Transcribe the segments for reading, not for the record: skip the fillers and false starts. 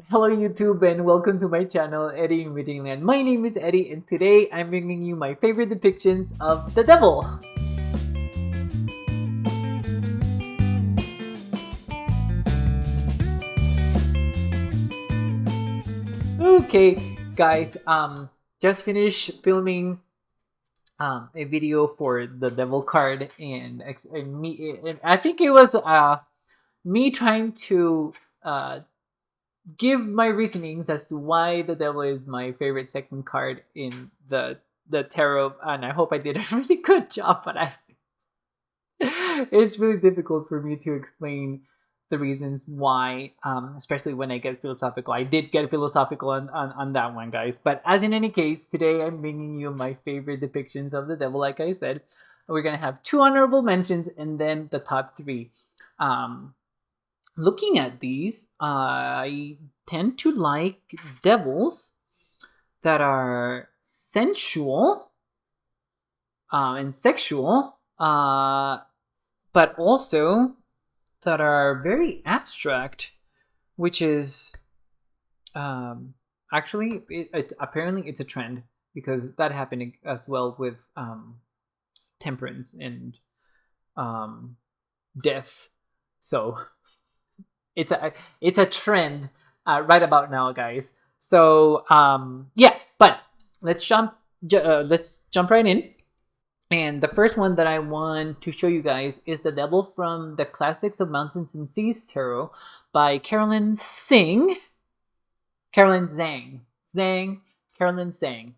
Hello YouTube and welcome to my channel eddieinreadingland. My name is Eddie and today I'm bringing you my favorite depictions of the devil. Okay guys, just finished filming a video for the devil card and I think it was me trying to give my reasonings as to why the devil is my favorite second card in the tarot, and I hope I did a really good job. But it's really difficult for me to explain the reasons why, especially when I get philosophical. I did get philosophical on that one, guys. But as in any case, today I'm bringing you my favorite depictions of the devil. Like I said, we're gonna have two honorable mentions and then the top three. Um, Looking at these, I tend to like devils that are sensual and sexual, but also that are very abstract, which is actually apparently it's a trend because that happened as well with temperance and death. So it's a trend right about now, guys. So yeah, but let's jump right in. And the first one that I want to show you guys is the Devil from the Classics of Mountains and Seas Tarot by Carolyn Zing. Carolyn Zhang. Zhang. Carolyn Zhang.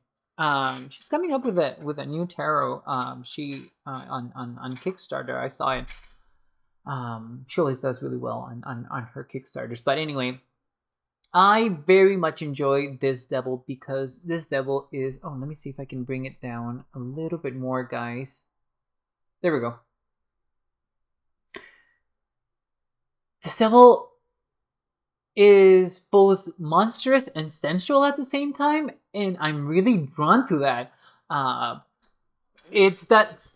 She's coming up with a new tarot. She on Kickstarter. I saw it. She always does really well on her Kickstarters. But anyway, I very much enjoy this devil because this devil is... Oh, let me see if I can bring it down a little bit more, guys. There we go. This devil is both monstrous and sensual at the same time, and I'm really drawn to that. It's that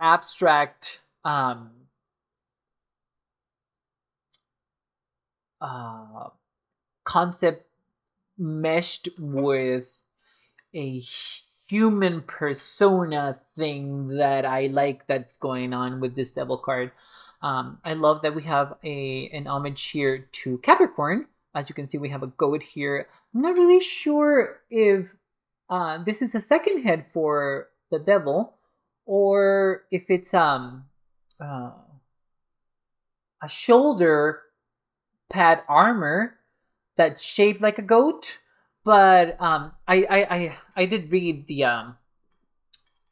abstract concept meshed with a human persona thing that I like that's going on with this devil card. I love that we have an homage here to Capricorn. As you can see, we have a goat here. I'm not really sure if this is a second head for the devil or if it's a shoulder pad armor that's shaped like a goat. But I did read the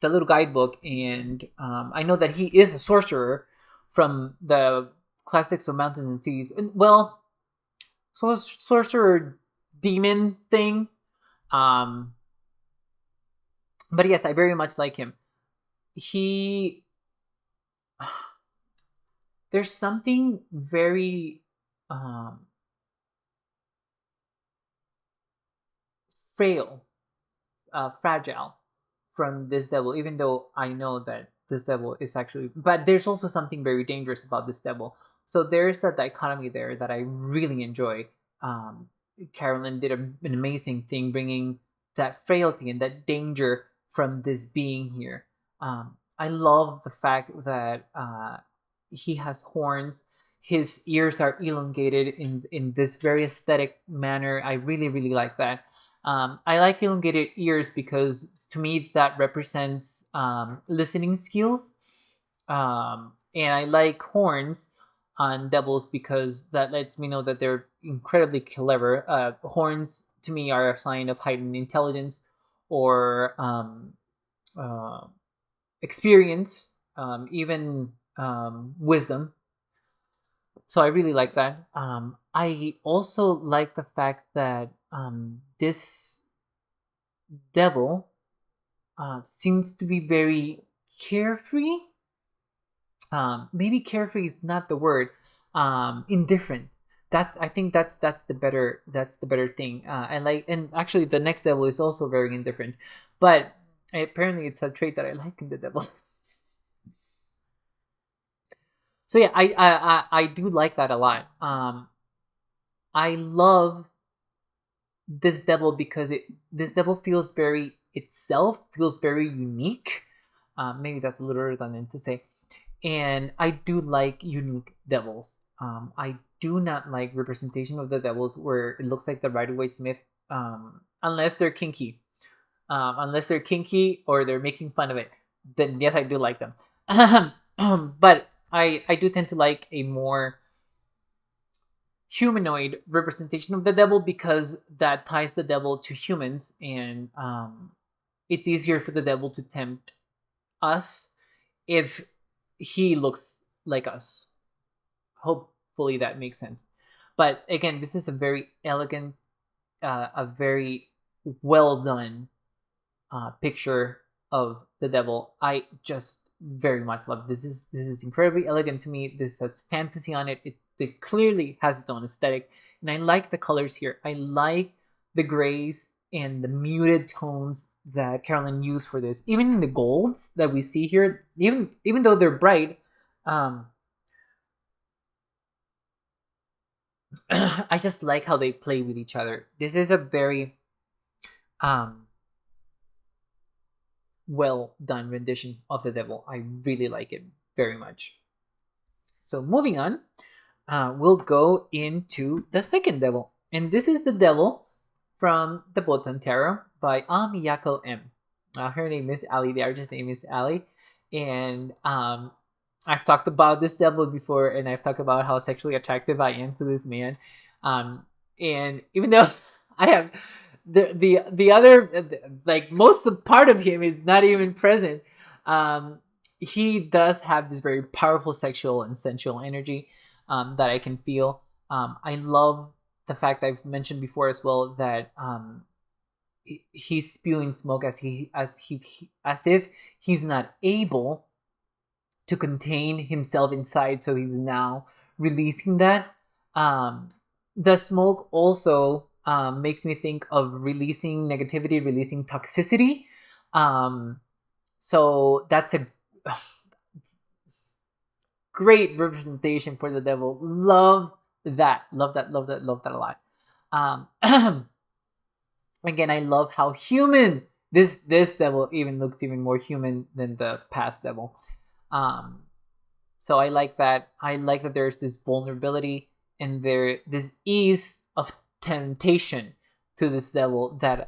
little guidebook, and I know that he is a sorcerer from the Classics of Mountains and Seas. And, well, so sorcerer demon thing. But yes, I very much like him. He there's something very frail, fragile from this devil, even though I know that this devil is actually... But there's also something very dangerous about this devil. So there's that dichotomy there that I really enjoy. Carolyn did an amazing thing bringing that frailty and that danger from this being here. I love the fact that he has horns. His ears are elongated in this very aesthetic manner. I really like that. I like elongated ears because to me that represents listening skills. And I like horns on devils because that lets me know that they're incredibly clever. Horns to me are a sign of heightened intelligence or experience, even wisdom. So I really like that. I also like the fact that this devil seems to be very carefree. Maybe carefree is not the word. Indifferent. I think that's the better thing. I like, and actually the next devil is also very indifferent, but apparently it's a trait that I like in the devil. So yeah, I do like that a lot. I love this devil because this devil feels very itself, feels very unique. Maybe that's a little redundant to say. And I do like unique devils. I do not like representation of the devils where it looks like the Rider-Waite-Smith, unless they're kinky. Unless they're kinky or they're making fun of it, then yes, I do like them. But I do tend to like a more humanoid representation of the devil because that ties the devil to humans, and it's easier for the devil to tempt us if he looks like us. Hopefully that makes sense. But again, this is a very elegant, a very well done picture of the devil. I just very much love this. This is incredibly elegant to me. This has fantasy on it. It clearly has its own aesthetic, and I like the colors here. I like the grays and the muted tones that Carolyn used for this. Even in the golds that we see here, even though they're bright, I just like how they play with each other. This is a very well done rendition of the devil. I really like it very much. So moving on, we'll go into the second devil, and this is the devil from the Botan Tarot by Miyako M. Her name is Ali. The artist's name is Ali, and I've talked about this devil before, and I've talked about how sexually attractive I am to this man. And even though I have the other, like most of the part of him is not even present, he does have this very powerful sexual and sensual energy that I can feel. I love the fact I've mentioned before as well that he's spewing smoke as if he's not able to contain himself inside, so he's now releasing that. The smoke also makes me think of releasing negativity, releasing toxicity. So that's a great representation for the devil. Love that a lot. Again, I love how human this devil even looks even more human than the past devil. So I like that. I like that there's this vulnerability and this ease of temptation to this devil that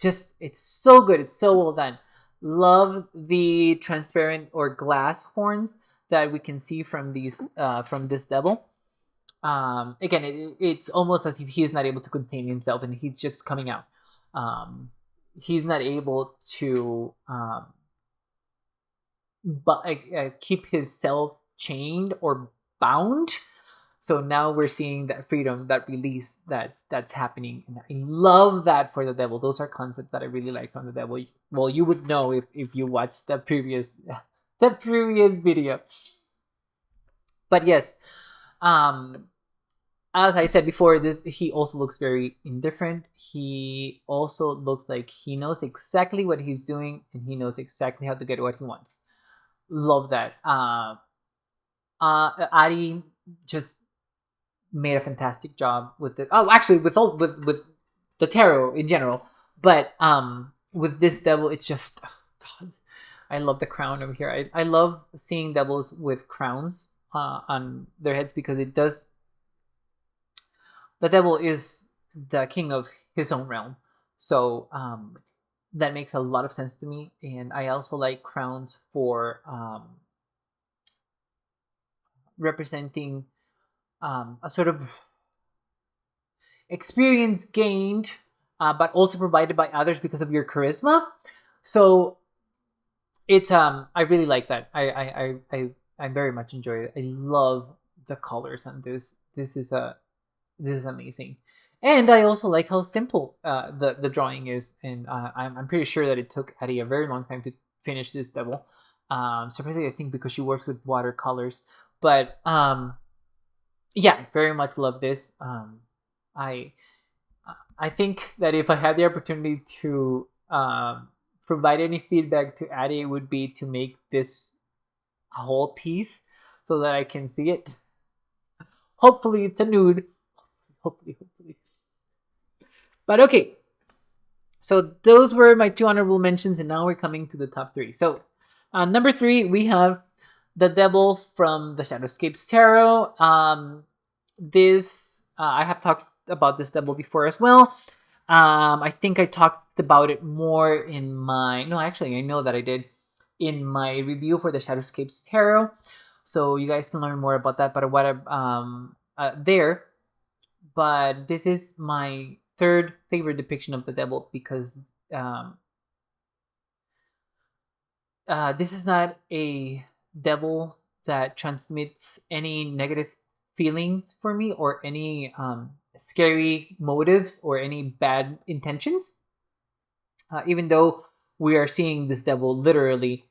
it's so good. It's so well done. Love the transparent or glass horns that we can see from these from this devil. Again, it's almost as if he's not able to contain himself and he's just coming out. He's not able to keep himself chained or bound. So now we're seeing that freedom, that release that's happening. And I love that for the devil. Those are concepts that I really like from the devil. Well, you would know if you watched the previous video. But yes, as I said before, he also looks very indifferent. He also looks like he knows exactly what he's doing and he knows exactly how to get what he wants. Love that. Ari just made a fantastic job with it. Oh, actually, with the tarot in general, but with this devil, it's just God. I love the crown over here. I love seeing devils with crowns on their heads because it does. The devil is the king of his own realm, so that makes a lot of sense to me. And I also like crowns for representing a sort of experience gained, but also provided by others because of your charisma. So it's I really like that. I very much enjoy it. I love the colors on this. This is amazing, and I also like how simple the drawing is. And I'm pretty sure that it took Addie a very long time to finish this devil. Surprisingly, I think because she works with watercolors, but yeah, very much love this. I think that if I had the opportunity to provide any feedback to Addie, it would be to make this a whole piece so that I can see it. Hopefully it's a nude. Hopefully. But okay. So those were my 2 honorable mentions, and now we're coming to the top 3. So number 3, we have the Devil from the Shadowscapes Tarot. This I have talked about this Devil before as well. I think I talked about it more in my... No, actually, I know that I did in my review for the Shadowscapes Tarot. So you guys can learn more about that. But what there. But this is my 3rd favorite depiction of the Devil because this is not a devil that transmits any negative feelings for me or any scary motives or any bad intentions. Even though we are seeing this devil literally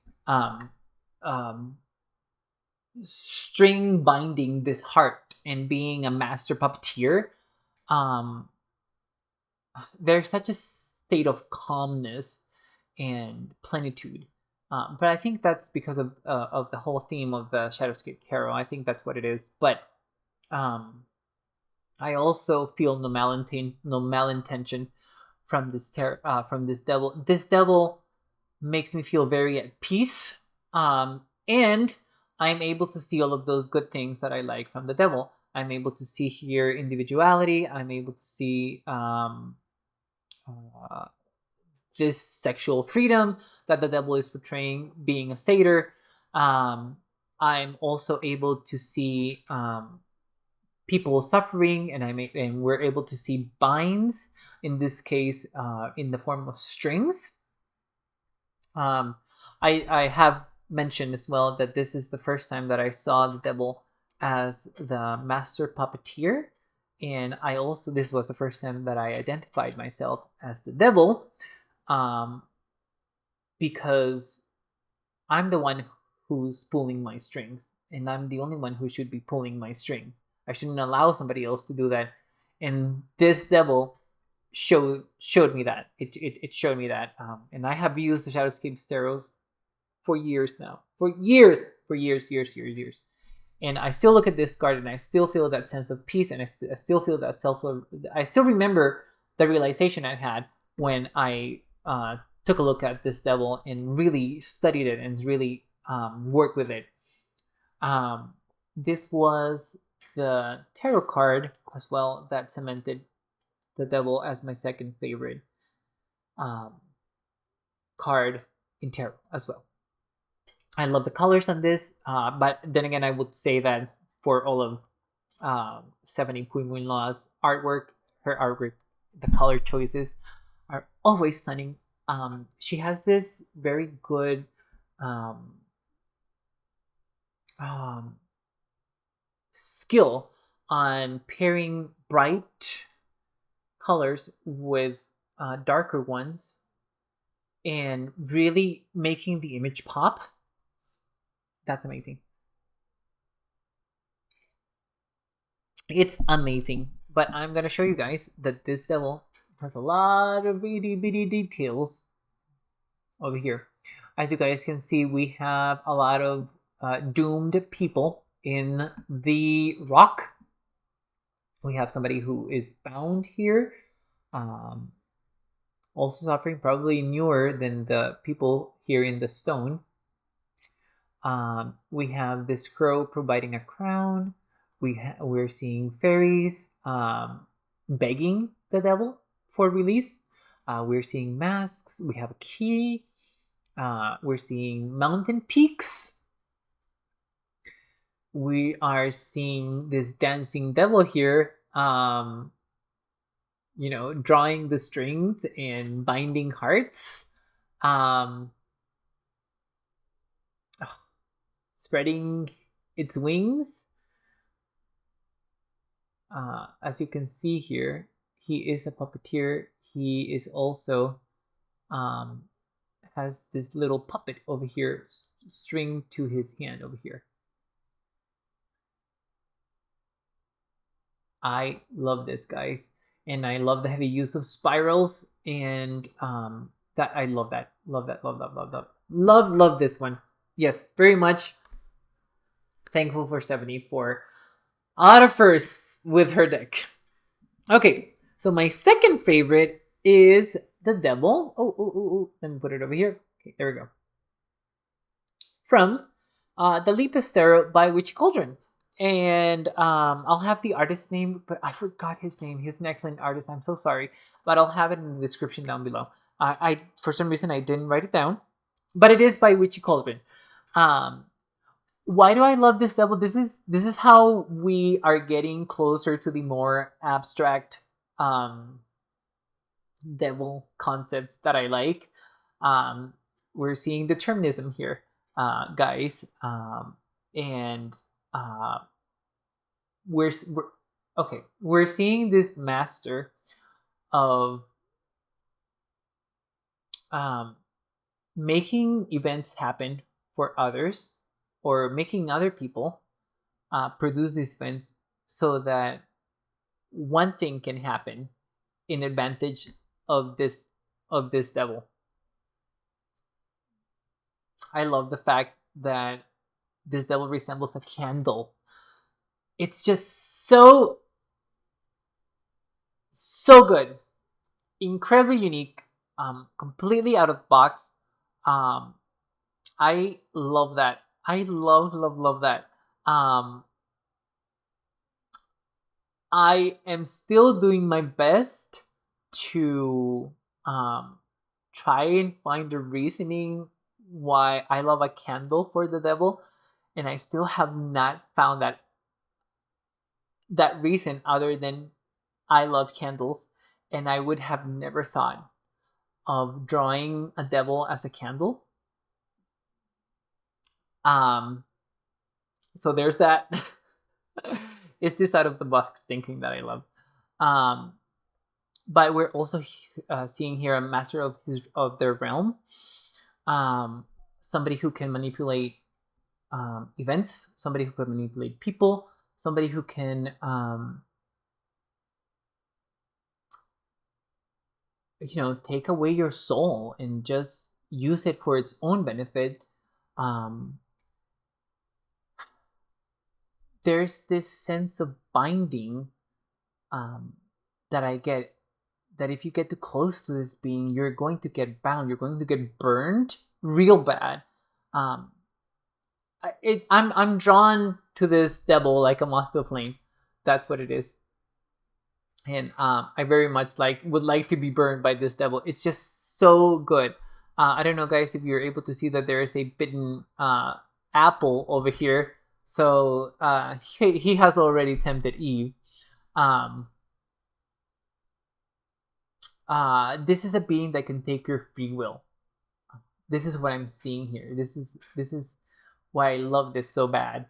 string binding this heart and being a master puppeteer, there's such a state of calmness and plenitude. But I think that's because of the whole theme of the Shadowscape Tarot. I think that's what it is. But I also feel no malintention from this devil. This devil makes me feel very at peace, and I'm able to see all of those good things that I like from the devil. I'm able to see here individuality. I'm able to see this sexual freedom that the devil is portraying, being a satyr. I'm also able to see people suffering, and we're able to see binds, in this case in the form of strings. I have mentioned as well that this is the first time that I saw the devil as the master puppeteer, and this was the first time that I identified myself as the devil, because I'm the one who's pulling my strings, and I'm the only one who should be pulling my strings. I shouldn't allow somebody else to do that, and this devil showed me that. It showed me that, and I have used the Shadowscapes Tarot for years now, for years, and I still look at this card and I still feel that sense of peace, and I still feel that I still remember the realization I had when I took a look at this devil and really studied it and really worked with it. This was the tarot card as well that cemented the devil as my 2nd favorite card in tarot as well. I love the colors on this, but then again, I would say that for all of Stephanie Puy-Muñoz's artwork, her artwork, the color choices are always stunning. She has this very good skill on pairing bright colors with darker ones and really making the image pop. That's amazing. It's amazing. But I'm gonna show you guys that this devil has a lot of itty bitty details over here. As you guys can see, we have a lot of doomed people in the rock. We have somebody who is bound here, also suffering, probably newer than the people here in the stone. We have this crow providing a crown. We're seeing fairies begging the devil for release. We're seeing masks. We have a key. We're seeing mountain peaks. We are seeing this dancing devil here, drawing the strings and binding hearts. Spreading its wings. As you can see here, he is a puppeteer. He is also has this little puppet over here string to his hand over here. I love this, guys, and I love the heavy use of spirals, and that I love that. Love this one. Yes, very much. Thankful for Stephanie for a lot of firsts with her deck. Okay, so my second favorite is the devil. Oh, let me put it over here. Okay, there we go. From the Lepus Tarot by Witchy Cauldron. And I'll have the artist name, but I forgot his name. He's an excellent artist. I'm so sorry, but I'll have it in the description down below. I for some reason I didn't write it down, but it is by Witchy Cauldron. Why do I love this devil? This is how we are getting closer to the more abstract devil concepts that I like. We're seeing determinism here, guys, and we're okay. We're seeing this master of making events happen for others, or making other people produce these events so that one thing can happen in advantage of this devil. I love the fact that this devil resembles a candle. It's just so good, incredibly unique, completely out of box. I love that. I love that. I am still doing my best to try and find the reasoning why I love a candle for the devil, and I still have not found that reason other than I love candles, and I would have never thought of drawing a devil as a candle. So there's that. It's this out of the box thinking that I love. But we're also seeing here a master of their realm, somebody who can manipulate events, somebody who can manipulate people, somebody who can take away your soul and just use it for its own benefit. There's this sense of binding that I get, that if you get too close to this being, you're going to get bound, you're going to get burned real bad. I'm drawn to this devil like a moth to a flame. That's what it is. And I very much would like to be burned by this devil. It's just so good. I don't know, guys, if you're able to see that there is a bitten apple over here. So he has already tempted Eve. This is a being that can take your free will. This is what I'm seeing here. This is why I love this so bad.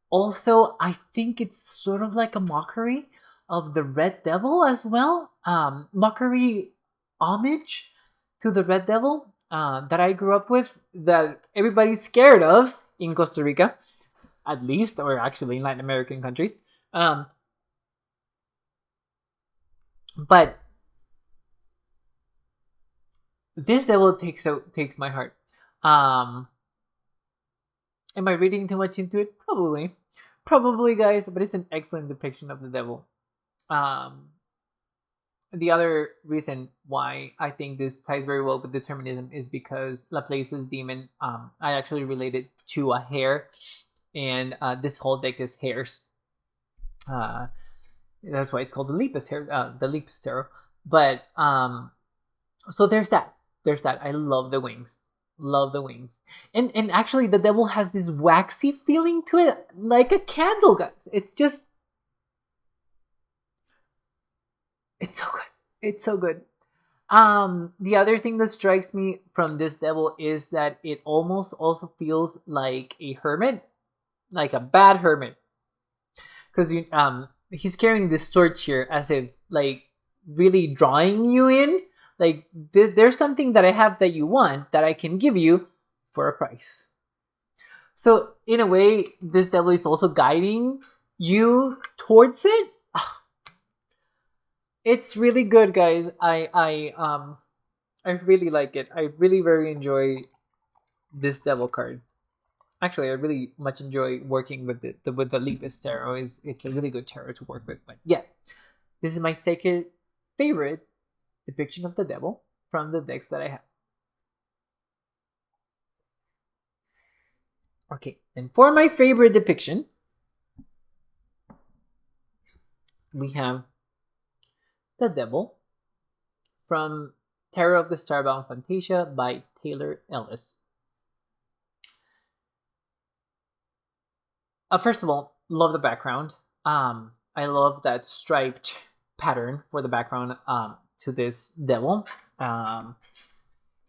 Also, I think it's sort of like a mockery of the Red Devil as well. Mockery homage to the Red Devil that I grew up with, that everybody's scared of in Costa Rica, at least, or actually in Latin American countries. But this devil takes my heart. Am I reading too much into it? Probably, guys. But it's an excellent depiction of the devil. The other reason why I think this ties very well with determinism is because Laplace's demon, I actually related to a hare, and this whole deck is hares. That's why it's called the Lepus Tarot. But so there's that. I love the wings. And actually the devil has this waxy feeling to it, like a candle, guys. It's so good. The other thing that strikes me from this devil is that it almost also feels like a hermit, like a bad hermit, because he's carrying this torch here as if really drawing you in. There's something that I have that you want that I can give you for a price. So in a way, this devil is also guiding you towards it. It's really good, guys. I really like it. I really very enjoy this devil card. Actually, I really much enjoy working with the Lepus Tarot. It's a really good tarot to work with. But yeah, This is my second favorite depiction of the devil from the decks that I have. Okay, and for my favorite depiction, we have the devil from Terror of the Starbound Fantasia by Taylor Ellis. First of all, love the background. I love that striped pattern for the background to this devil.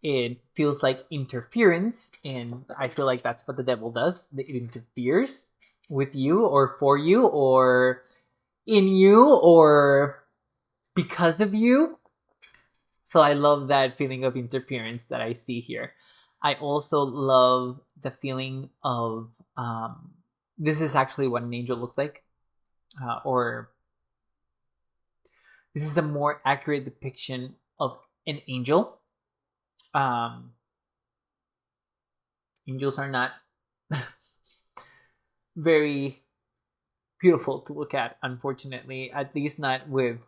It feels like interference, and I feel like that's what the devil does. It interferes with you, or for you, or in you, or because of you. So I love that feeling of interference that I see here. I also love the feeling of this is actually what an angel looks like, or this is a more accurate depiction of an angel. Angels are not very beautiful to look at, unfortunately, at least not with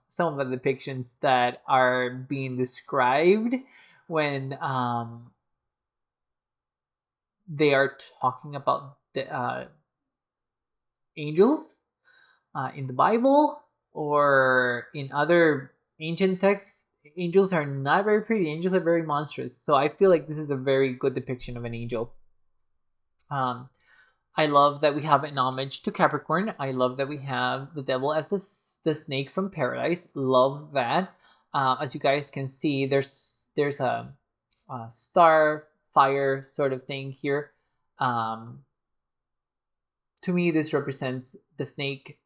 some of the depictions that are being described when they are talking about the angels in the Bible or in other ancient texts. Angels are not very pretty. Angels are very monstrous. So I feel like this is a very good depiction of an angel. I love that we have an homage to Capricorn. I love that we have the devil as the snake from paradise. Love that. As you guys can see, there's a star fire sort of thing here. To me, this represents the snake.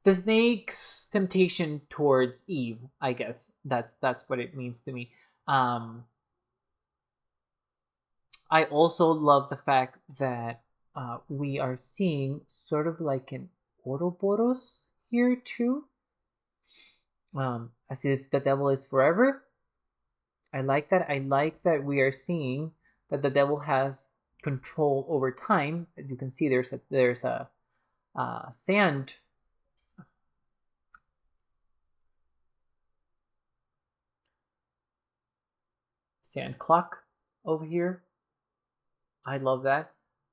The snake's temptation towards Eve, I guess that's what it means to me. I also love the fact that we are seeing sort of like an Ouroboros here too, as if the devil is forever. I like that. I like that we are seeing that the devil has control over time. As you can see, there's a sand clock over here. I love that.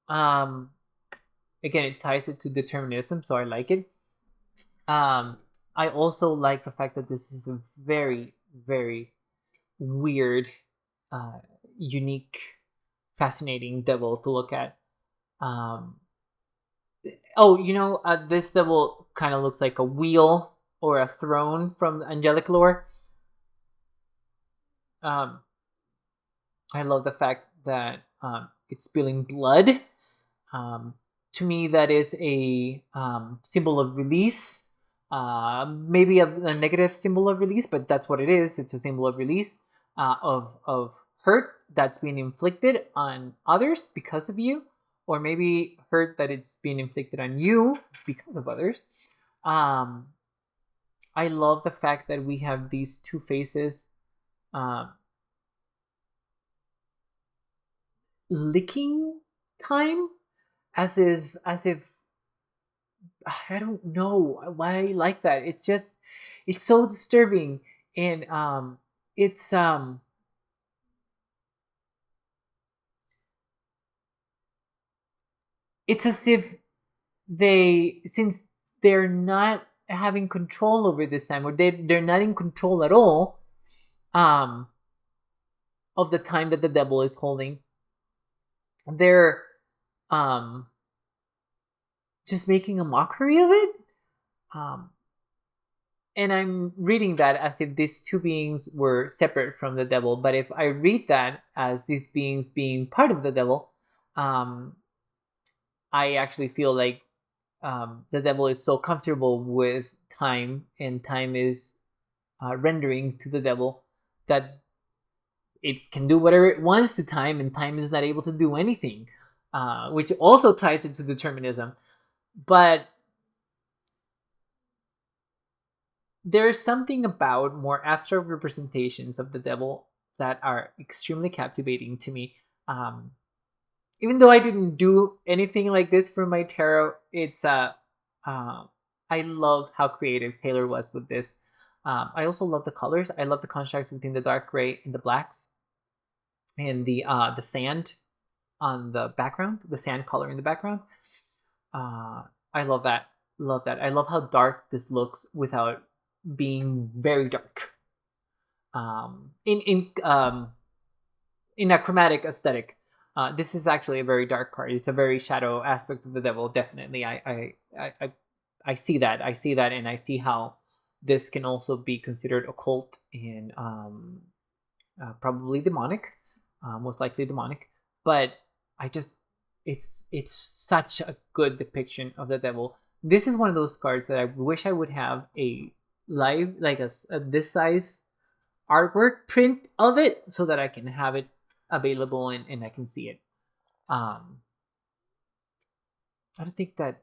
Again, it ties it to determinism, so I like it. I also like the fact that this is a very, very weird, unique, fascinating devil to look at. This devil kind of looks like a wheel or a throne from angelic lore. I love the fact that it's spilling blood. To me, that is a symbol of release. Maybe a negative symbol of release, but that's what it is. It's a symbol of release, of hurt that's being inflicted on others because of you, or maybe hurt that it's being inflicted on you because of others. I love the fact that we have these two faces licking time, as if I don't know why I like that. It's so disturbing, and it's as if since they're not having control over this time, or they're not in control at all of the time that the devil is holding, they're just making a mockery of it. And I'm reading that as if these two beings were separate from the devil. But if I read that as these beings being part of the devil, I actually feel like the devil is so comfortable with time, and time is rendering to the devil that it can do whatever it wants to time, and time is not able to do anything, which also ties into determinism. But there's something about more abstract representations of the devil that are extremely captivating to me. even though I didn't do anything like this for my tarot, it's I love how creative Taylor was with this. I also love the colors. I love the contrast between the dark gray and the blacks, and the sand on the background, the sand color in the background. I love that. Love that. I love how dark this looks without being very dark. In a chromatic aesthetic. This is actually a very dark card. It's a very shadow aspect of the devil. Definitely, I see that. I see that, and I see how this can also be considered occult and probably demonic, most likely demonic. But I just, it's such a good depiction of the devil. This is one of those cards that I wish I would have a live, like a this size artwork print of it, so that I can have it available and I can see it. I don't think that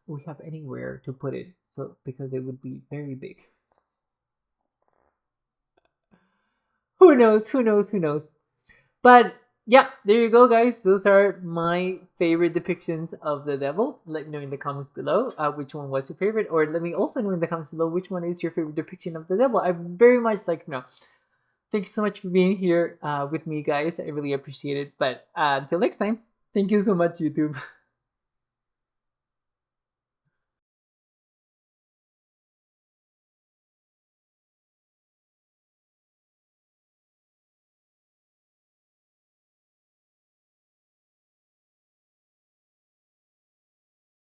we have anywhere to put it, so because it would be very big. Who knows? Who knows? Who knows? But yeah, there you go, guys. Those are my favorite depictions of the devil. Let me know in the comments below which one was your favorite, or let me also know in the comments below which one is your favorite depiction of the devil. I very much like to know. Thank you so much for being here with me, guys. I really appreciate it. But until next time, thank you so much, YouTube.